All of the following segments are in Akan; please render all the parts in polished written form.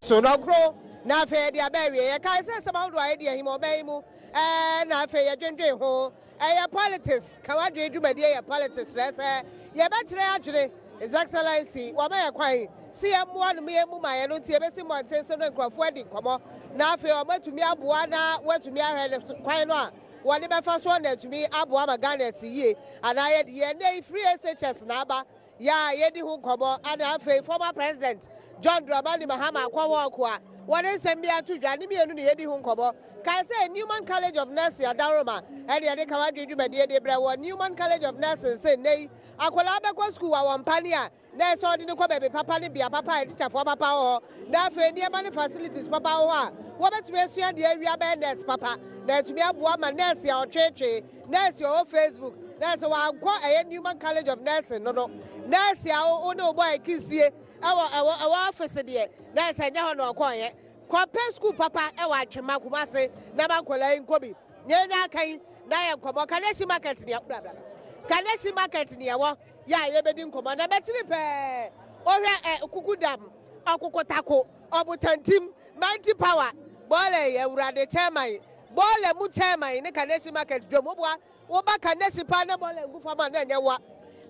so no crow na fe dia be we ye kai say some do idea him obey mu na fe ye dwendwe ho politics ka wadwe dwumade ye politics say ye be kire adwere His Excellency wa ma ye kwan si ye mo anu me mu ma ye no tie be si monte so no nkrofo adi komo na fe o matumi aboa na watumi ahwe kwan no a woni be fa so na atumi aboa ma Ghana tie ana ye de ye free SHS na aba ya ye di hu komo ana fe former president John Dramani Mahama akwawo ko a woni nsem bia to dwane mienu ne ye di hu komo kai say Newman College of Nursing Adaroma e de ka wadwe dwumade de bre wo Newman College of Nursing say nei akola be school wa wampani a na so de ko bebe papa ne bia papa e teacher for papa ho na fe ne ma ne facilities papa ho a wo betumi asua de awia be nurse papa na tumi aboa ma nurse ya otwetwe nurse o Facebook nurse wa anko e Newman College of Nursing no nurse ya o ne obo akisie awo office de nurse anya ho no okonye Kwape school papa e wa twema kumase na bankola nkobi nyenya kan na ye nkobo Kaneshi market ne bla bla Kaneshi market ne wo ya ye bedi nkobo na betiri pe ohwe kukudam akukotako obutantim mighty power bole ye urade chairman bole mu chairman ne Kaneshi market dwomobua wo ba Kaneshi pa na bole ngufa ma na nyewa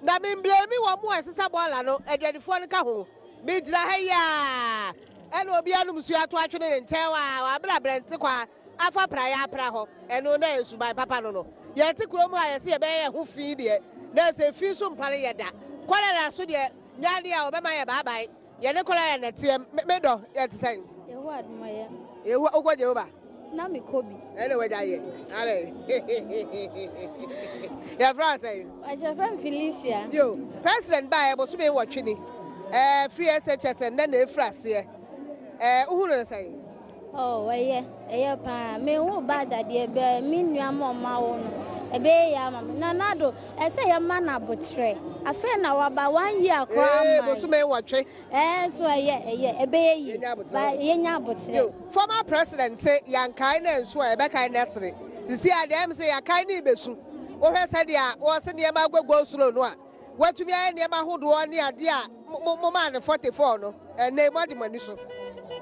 na memblemi wo mu asesa bola no edwadifo ne ka ho mi dira ha ya eno obi anu musu ato atwene nten wa abla brent kwa afa praya pra ho eno na esu bai papa no ye ti kuro mu a ye se ye be ye ho fi de na se fi so mpale ye da kwala so de nyaade a obema ye bye ye ne kola ye na tie me do ye ti sen ye ho aduma ye ho ogwo je oba na me kobi ene we ja ye ale ya France I your friend Felicia yo president ba e bo so be wo twini free SHS and then e frase uhuru say oh eye pa me hu bad ade be me nua ma wo no ebe ya ma na nado e say ya ma na botre afa na waba 1 year kwa ma bo so me wotwe so eye ebe yi ba ye nya botre former president say yankai na nso e be kai na sere sisi ade am say yakai na ibesu wo hwe say dia wo se ne ma gwagwo suro no a watumi aye ne ma hodo ne ade a mo man 44 no na mo ade mani so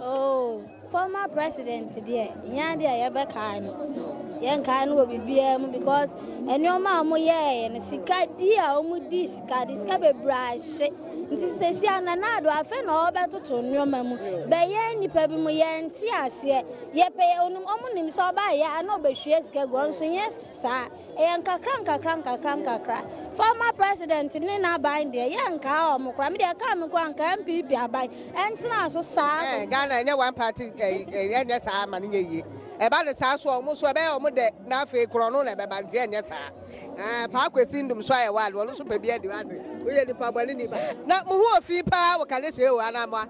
oh former president there nya there ye be kai no yen kai no bibia mu because enioma mo ye ne sika di a omu di sika be brashe nti sesi ananado afa na obetoto enioma mu be ye nipa bi mu ye nti ase ye pe onum omu nim so ba ya na obehwie sika go nso ye sa yen kakra former president ni na ban de yen ka o mo kra me de ka me kwa nka MPP aban entina so sa Ghana enya one party enya sa ma ne ye e ba de sa so o mo so be o mo de na afa ekro no na be ba ntia enya sa pa kwesi ndum so aye wal wo so pe bia de wate wo ye nipa bani ni ba na mo hu ofi pa wo kale se o anamwa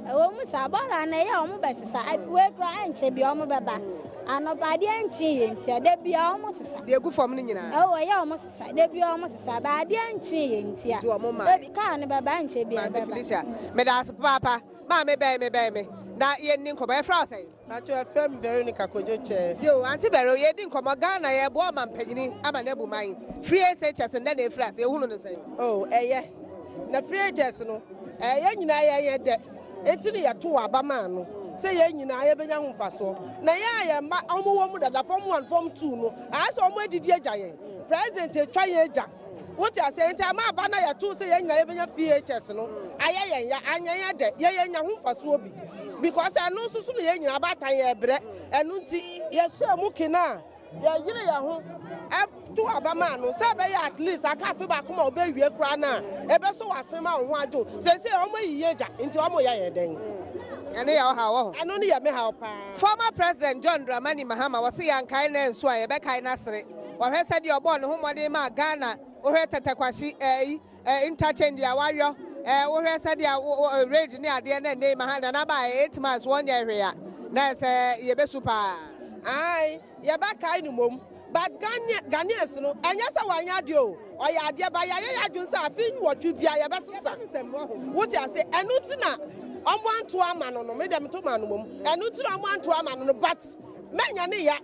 wo mu sa bola na ye o mo besisa we kra enche bia o mo beba anopa de enchi ye ntia de bia o mo sisa de gu fom ni nyina wo ye o mo sisa de bia o mo sisa ba de enchi ye ntia be ka ne beba enche bia beba me da as papa ma me be na ye ni nkoba e fra say na to FM Veronica Kojoche yo auntie Vero ye di nkoba Ghana ye bo ma mpanyini ama na bu man free SHS and then e fra say ehunu no say oh na free SHS no ye nyina ye de etini ye to abama no say ye nyina ye benya ho mfaso na ye ma omo mu dada form 1 form 2 no aso omo edidi agya ye president etwa ye agya what you say nti ama aba na ye to say ye nyina ye benya free SHS no aye ya anya ye de ye nya ho mfaso obi because anu susu no ye nyina batan ye bre enu nti ye hwe mu kina ye yire ye ho to abama no say be at least aka fe ba kuma obewie kura na ebe so wasema ho ajo say omo yiye ja nti omo ya ye den ane ya ha wo anu ne ye me ha pa former president John Dramani Mahama was yankai na nso a ye be kai na sere wo hwe se de obo no ho mode ma Ghana wo hwe tetekwashi interchange ya wayo wo hwe se de rage ne ade na ne Mahama na ba 8 months 1 year hwe ya na se ye be super ai ye ba kai no mom but Ghanaians no anya sa wanya de o ya ade ba ya adwun sa afin wotu bia ye be sesa what you say enu ti na omo anto ama no me dem to ma no mom enu ti na omo anto ama no but menya ne ya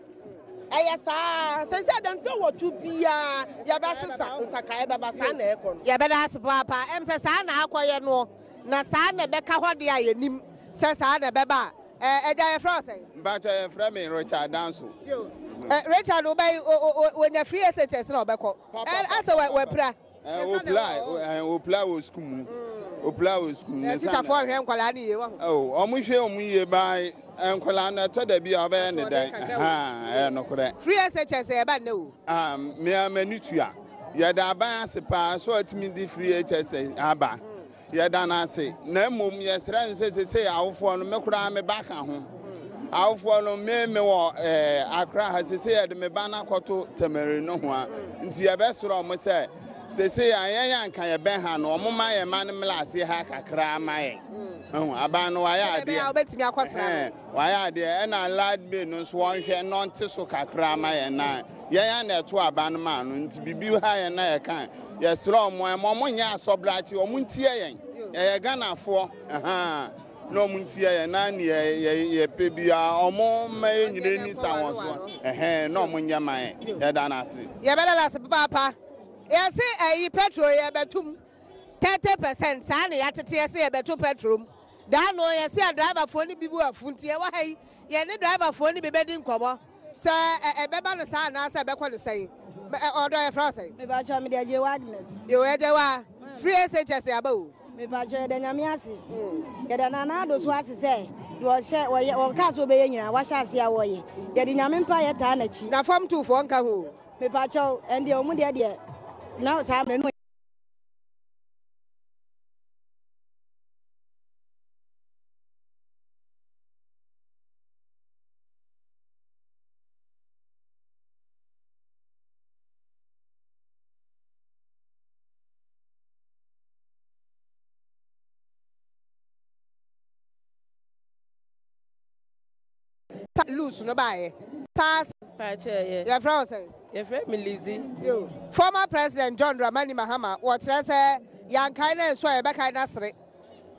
sa se dem fe wotu bia ye be sesa nsaka ye be ba sa na ekon ye be da papa em se sa na akoye no na sa na be ka hode a yenim sɛ saa na bɛba ɛgya yɛfrɛ wo sɛn But yɛfrɛ me Richard Danso. Richard wonya free SHS na ɔbɛkɔ asɛ wapira Opla was school. Opla was school. teacherfoɔ hwɛ nkwalaa ne yie wɔ Oh, ɔmo yie by nkwalaa na tɔ da bi a ɔbɛyɛ ne dan. No correct. free SHS yɛba nnɛ o Me amani tua. Yɛda aban ase paa so atimi di free HS aba. Yɛda na ase. Na mmom yɛsrɛ nse se awofoɔ no mekora me baka ho. Awofoɔ no me wɔ Accra ha se yɛde me ba na kɔto Temere no ho a. Nti yɛbɛsrɛ ɔmo sɛ se yɛn anka yɛbɛn ha no ɔmo ma yɛ ma no mlase ha kakra ma yɛn. Aban no wayɛ adeɛ. wobɛtumi akɔsra Wayɛ adeɛ ɛna lad be no so wɔnhwɛ nɔnte so kakra ma yɛn na yɛn na ɛto aban no ma no nti bibi ha yɛn na yɛka yɛsrɛ ɔmo nyɛ asɔbrachi ɔmo ntie yɛn yɛyɛ Ghanafoɔ na ɔmo ntie yɛn na ne yɛpɛ bia ɔmo ma yɛn nyina ni sa wɔn so na ɔmo nyɛ ma yɛn yɛda na ase yɛbɛda na ase papa yɛse ayi petrol yɛbɛtum 30% saa ne yɛatete yɛse yɛbɛto petrol daa no yɛse a driverfoɔ no bi bu afu nti yɛwɔ ha yi yɛne driverfoɔ no bi bɛdi nkɔmmɔ sɛ ɛbɛba no saa anaasɛ ɛbɛkɔ no sɛn ɔdɔ yɛfrɛ wo sɛn mebakyɛ mede agye Agnes yɛwɔ wa free SHS yɛaba o mebakyɛ yɛda nyame ase yɛda Nana Adom so ase sɛ wɔka so wobɛyɛ nyinaa wahyɛ ase a wɔyɛ yɛde nyame mpa yɛtaa n'akyi na fam tufoɔ nka ho mebakyɛ ɛndeɛ ɔmu deɛ na saa mmerɛ no loose no bae pass yɛfrɛ wo sɛn yɛfrɛ me Lizzie former president John Dramani Mahama wɔkyerɛ sɛ yɛnkae no nso a yɛbɛkae no asere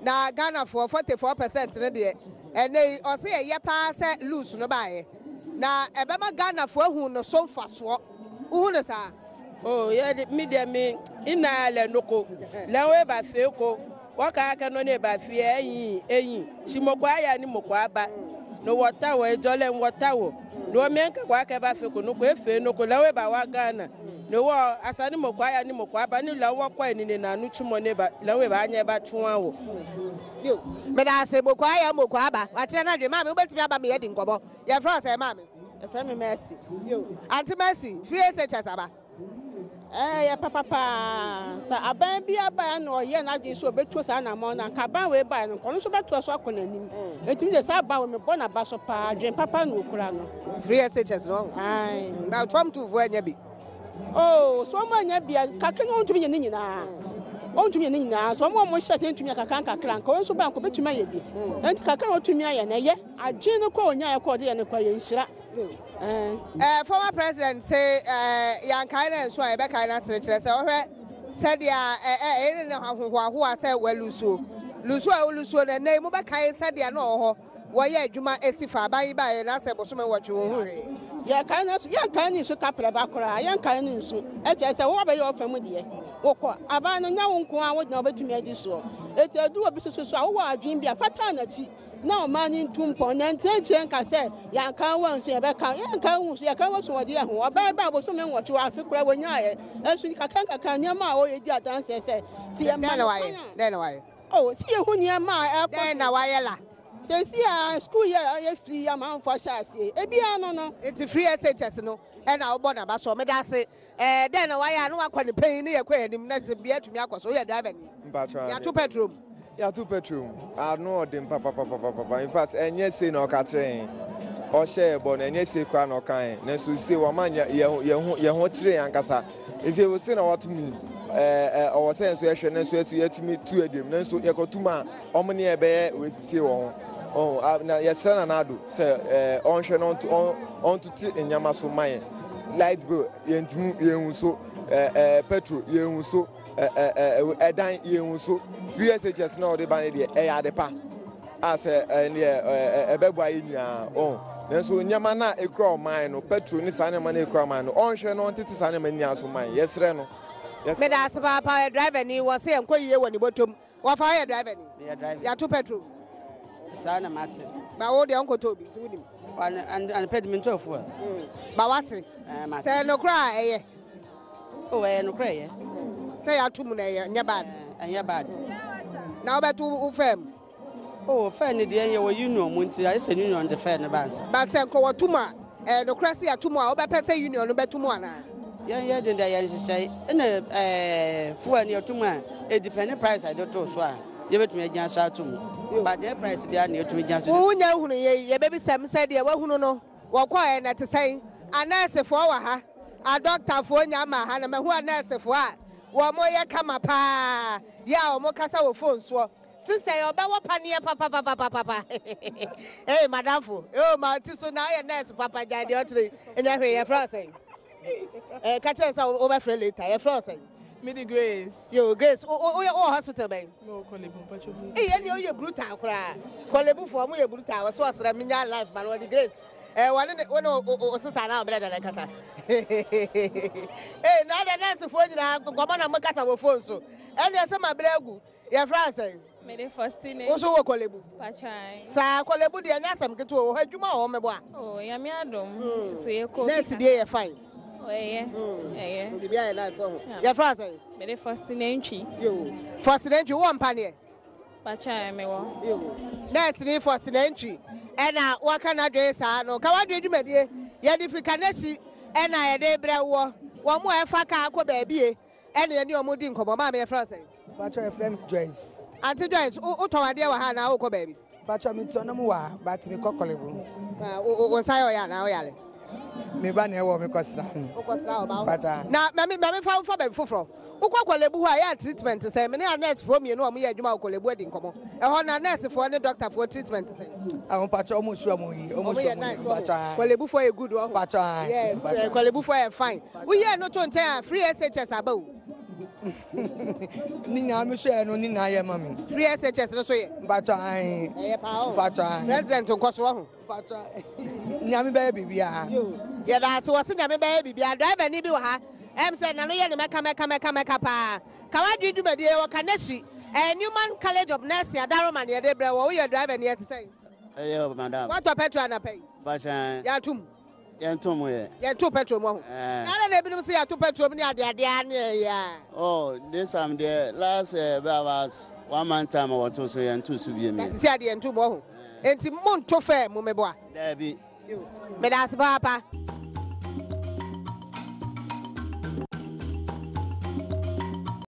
na Ghanafoɔ 44% no deɛ ɛnɛ ɔse yɛyɛ paa sɛ loose no baeɛ na ɛbɛma Ghanafoɔ ahu no so mfasoɔ wohu no saa yɛde media me inaale noko lawe ba feko waka aka no ne ba fie eyin shimoko aya ni moko aba no wata wo ejole wata wo no menka kwa ka ba feko no ko efe no ko lawe ba wa Ghana no wo asani moko aya ni moko aba ni lawo kwa ni na anu tumo ne ba lawe ba anya ba twon wo yo me da se moko aya moko aba wakyerɛ na dwe ma me wobɛtumi aba me yɛdi nkɔbɔ yɛfrɛ sɛ ma me yɛfrɛ me Mercy yo Auntie Mercy free SHS aba ya papa sa aban bi aba na oye na adwen so obetu sa na mo na ka ban we ba no kono so betu so akọ nanim etimi de sa ban we me bo na ba so pa adwen papa na okura no free SHS no ai na from to vo anya bi so mo anya bia kakra no ntumi nye nyina ntumi nye nyina so mo hyɛ sɛ ntumi kakra kakra nka so ban ko betumi aye bi enti kakra no ntumi aye na ye adwen no ko onya ye ko de ye ne kwa ye nhira former president say yankai na nso a yɛbɛkae no asere kyerɛ sɛ ɔhwɛ sɛdeɛ ɛne ne ahohoahoa sɛ walusuo lusuo no ɛnɛ mu bɛkae sɛdeɛ na ɔhɔ wɔyɛ adwuma ɛsi fa aban baeɛ na sɛ bosome wɔtwe wo ho hwee yɛkae no so yɛnkae ne nso kaprɛ ba koraa yɛnkae no nso ɛkyerɛ sɛ wowabɛyɛ ɔfa mu deɛ wokɔ aban no nya wo nko a wogyina wobɛtumi adi soɔ ɛti adu wɔ bi soso so a wowɔ adwen bi a fata n'akyi na ɔman ntum pɔn na nkyɛnkyɛn ka sɛ yɛnka wɔ nso yɛbɛka yɛnka wo nso yɛka wɔ so wɔde ho ɔbɛn ba bosome nwɔtwe afe kora wɔnyaayɛ ɛso kakra nneɛma a wɔyɛ di adanse sɛ si yɛ dɛn na wayɛ si yɛ ho nneɛma a ɛkɔ dɛn na wayɛ la sɛ si a school yɛ firi amanfoɔ hyɛ aseɛ ebia no nti free SHS no ɛna wobɔ na ba so meda ase dɛn na wayɛ a no wakɔ ne panyin ne yɛkɔ anim na sɛ bia atumi akɔ so woyɛ driver ni yɛato petrol yàtú petrol àánú ọ̀dín pàpàpàpàpàpà in fact ẹ̀yẹ́ ṣe na ọ̀ka kyerẹ́ yẹn ọ̀hyẹ́ ẹ̀bọ̀ na ẹ̀yẹ́ ṣe kura na ọ̀ka yẹn na nso ṣe wọ́n máa yẹn ho kyerẹ́ yẹn ankasa ẹ̀sẹ̀ wọ́n ṣe na wọ́n tún mu ọ̀wọ́ sẹ́ nso ẹ̀hwẹ́ na nso ẹ̀sẹ̀ yẹtumi tú ẹ̀dẹ̀m na nso yẹkọ̀ tum a ọmọ ni ẹ̀bẹ̀yẹ wọ́n esisi wọ́n ho na yẹsẹ̀ Nana Adom sẹ ọ̀nhwẹ́ na ọ̀ntutu ẹ̀nyàmá so ma yẹn light bill yẹn ntumi yẹn hu so petrol yẹn hu so ɛdan yɛn so free SHS na ɔde ba ne deɛ ɛyɛ adepa a sɛ ɛbɛboa yɛ nyinaa nanso nneɛma na ekura ɔman no petrol ne saa nneɛma na ekura ɔman no ɔnhwɛ no ɔntete saa nneɛma nyinaa so man yɛsrɛ no meda ase paapa driver ni wɔ sɛ yɛnkɔ yie wɔ ne bɔtɔm wɔfa yɛ driver ni yɛato petrol Sana Mati. Ba wo de onko tobi ti wunim. And pediment of four. Ba wate. Say no cry eye. Oh, no cry. Say atum na eye nya bad. Anya bad. Na obetu ufem. Oh, fair ni dey your union munti. I say union the fair na bands. But say ko watuma no crasi atumu a obepese union no betumu ana. Yeah, then they say na fuel ni otuma e depend price I don't so a. You bet me agyan so atum. But the price dey na otumi agyan so. Unya hunu ye baby sem say de wa hunu no. Wo kwa e na te say anase fo wa ha. A doctor fo nya ma ha na me hu anase fo a. Wo mo ye kama pa. Ya o mo kasa wo phone so. Sister yo ba wo panie papa. Hey madam fo. Oh ma ti so na ye nurse papa ja de otre. Enya hwe ye fra say. Catch us over for later. You're frozen. Midi Grace. Yo, Grace. Oh, hospital, babe. No, Kolebu, Pachobu. Hey, and you're brutal, cry. Kolebu for me, brutal. So, I mean, your life, but what the Grace. One sister now, better than Casa. Hey, now the nurse for you, come on, I'm a Casa with phone. So, and there's some bregu. You're frozen. Mede Faustine. Also, Kolebu. Pachai. Sa Kolebu, the nurse, get to her, you more, my boy. Oh, Yami Adom. So you call next day, fine. Oh, yeah. You're frozen. Mede Faustine entry. You. First entry, one penny. Pachai, me wo. Next day, first entry. And what can I do? No, come on, do you, my dear? Yet if you can see, and I a day bread war. One more faka, baby. And then you're moving, come on, my frozen. Pacho friend Joyce. Auntie Joyce, Otto, idea, Hana, Oko baby. Pacho me tonomoa, but me cocklebu. Was I now? Me ban here, me cosra. Now, Mammy found for them for. Ukolebu, I had treatment to say, many are nurse for me, and no me a Juma wedding come on. A honor nurse for any doctor for treatment to say. I want Pacho almost sure almost nice. Kolebu for a good one. Pacho, yes, Kolebu for a fine. We are not on free SHS above. Nina, I'm sure no Nina, I am mammy. Free SHS, no so Pacho, President of Koswam. Pacho, Yami baby, yeah, that's what's in Yami baby. I drive any bill. I'm saying, I know you're the Macapa. Can I do my dear Kaneshi? And Newman College of Nursing, Darman, your Debra, or you're driving here to say. Madam. What a petrol pay? But Yatum. Yantum, yeah, 2 petrol. I don't see a 2 petrol near the yeah. Oh, this I'm there last about 1 month time or 2 so and 2 souvenirs. See, I didn't 2 more. And Monto fair, Mumeboa. There be. But that's Papa.